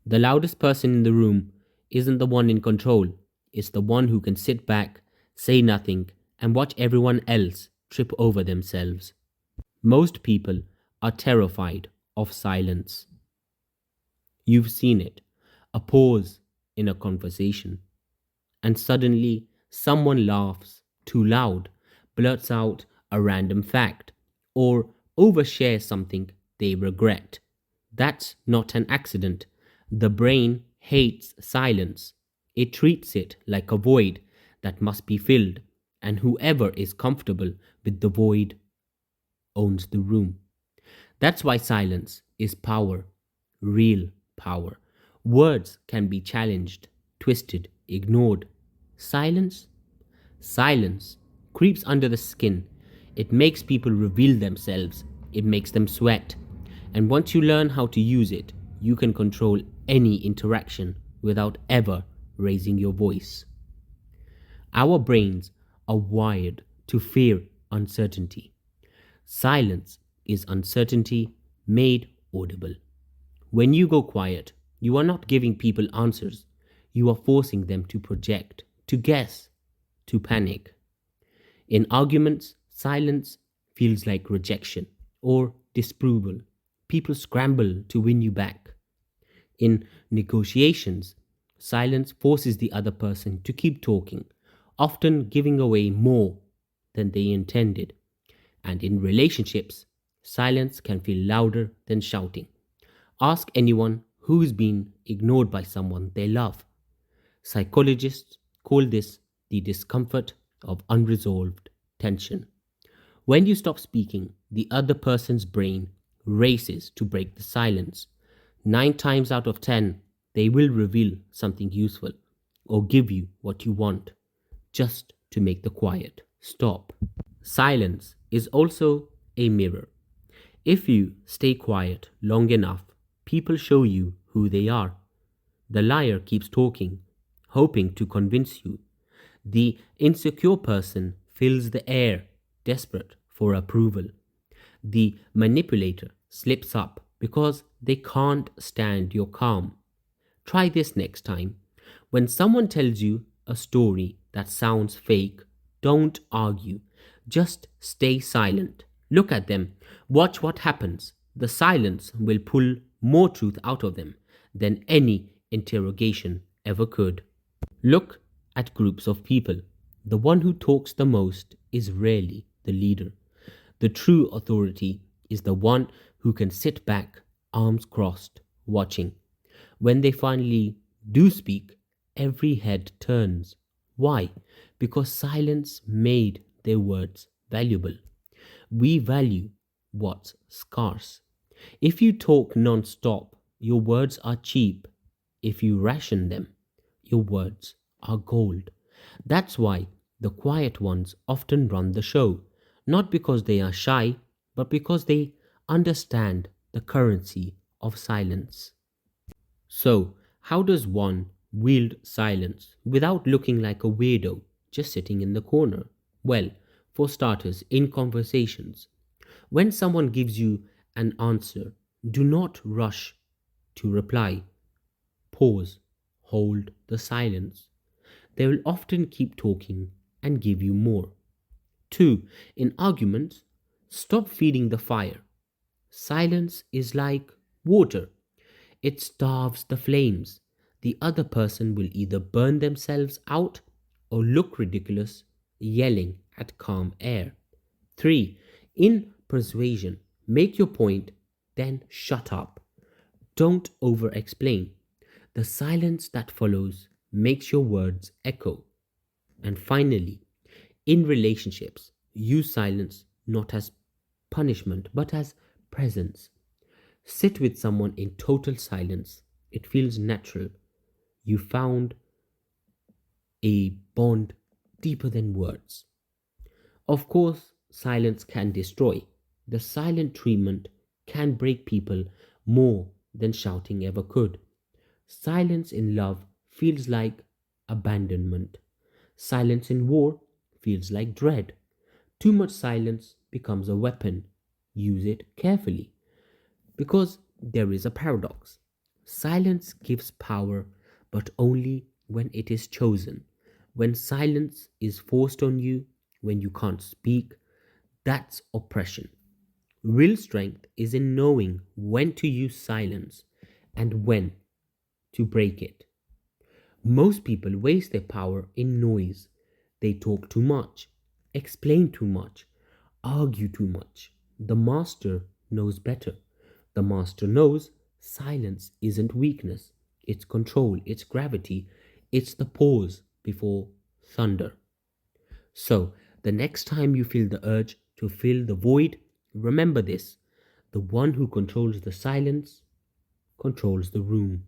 The loudest person in the room isn't the one in control, it's the one who can sit back, say nothing, and watch everyone else trip over themselves. Most people are terrified of silence. You've seen it. A pause in a conversation, and suddenly someone laughs too loud, blurts out a random fact, or overshares something they regret. That's not an accident. The brain hates silence. It treats it like a void that must be filled, and whoever is comfortable with the void owns the room. That's why silence is power, real power. Words can be challenged, twisted, ignored. Silence? Silence creeps under the skin. It makes people reveal themselves, it makes them sweat. And once you learn how to use it, you can control any interaction without ever raising your voice. Our brains are wired to fear uncertainty. Silence is uncertainty made audible. When you go quiet, you are not giving people answers. You are forcing them to project, to guess, to panic. In arguments, silence feels like rejection or disapproval. People scramble to win you back. In negotiations, silence forces the other person to keep talking, often giving away more than they intended. And in relationships, silence can feel louder than shouting. Ask anyone who's been ignored by someone they love. Psychologists call this the discomfort of unresolved tension. When you stop speaking, the other person's brain races to break the silence. 9 times out of 10, they will reveal something useful or give you what you want just to make the quiet stop. Silence is also a mirror. If you stay quiet long enough, people show you who they are. The liar keeps talking, hoping to convince you. The insecure person fills the air, desperate for approval. The manipulator slips up because they can't stand your calm. Try this next time. When someone tells you a story that sounds fake, don't argue. Just stay silent. Look at them. Watch what happens. The silence will pull more truth out of them than any interrogation ever could. Look at groups of people. The one who talks the most is rarely the leader. The true authority is the one who can sit back, arms crossed, watching. When they finally do speak, every head turns. Why? Because silence made their words valuable. We value what's scarce. If you talk non stop, your words are cheap. If you ration them, your words are gold. That's why the quiet ones often run the show, not because they are shy, but because they understand the currency of silence. So, how does one wield silence without looking like a weirdo just sitting in the corner? Well, for starters, in conversations, when someone gives you an answer, do not rush to reply. Pause, hold the silence. They will often keep talking and give you more. 2. In arguments, stop feeding the fire. Silence is like water, it starves the flames. The other person will either burn themselves out or look ridiculous yelling at calm air. 3. In persuasion, make your point, then shut up. Don't over explain. The silence that follows makes your words echo. And finally, in relationships, use silence not as punishment but as presence. Sit with someone in total silence. It feels natural. You found a bond deeper than words. Of course, silence can destroy. The silent treatment can break people more than shouting ever could. Silence in love feels like abandonment. Silence in war feels like dread. Too much silence becomes a weapon. Use it carefully. Because there is a paradox. Silence gives power, but only when it is chosen. When silence is forced on you, when you can't speak, that's oppression. Real strength is in knowing when to use silence and when to break it. Most people waste their power in noise. They talk too much, explain too much, argue too much. The master knows better. The master knows silence isn't weakness, it's control, it's gravity, it's the pause before thunder. So, the next time you feel the urge to fill the void, remember this: the one who controls the silence controls the room.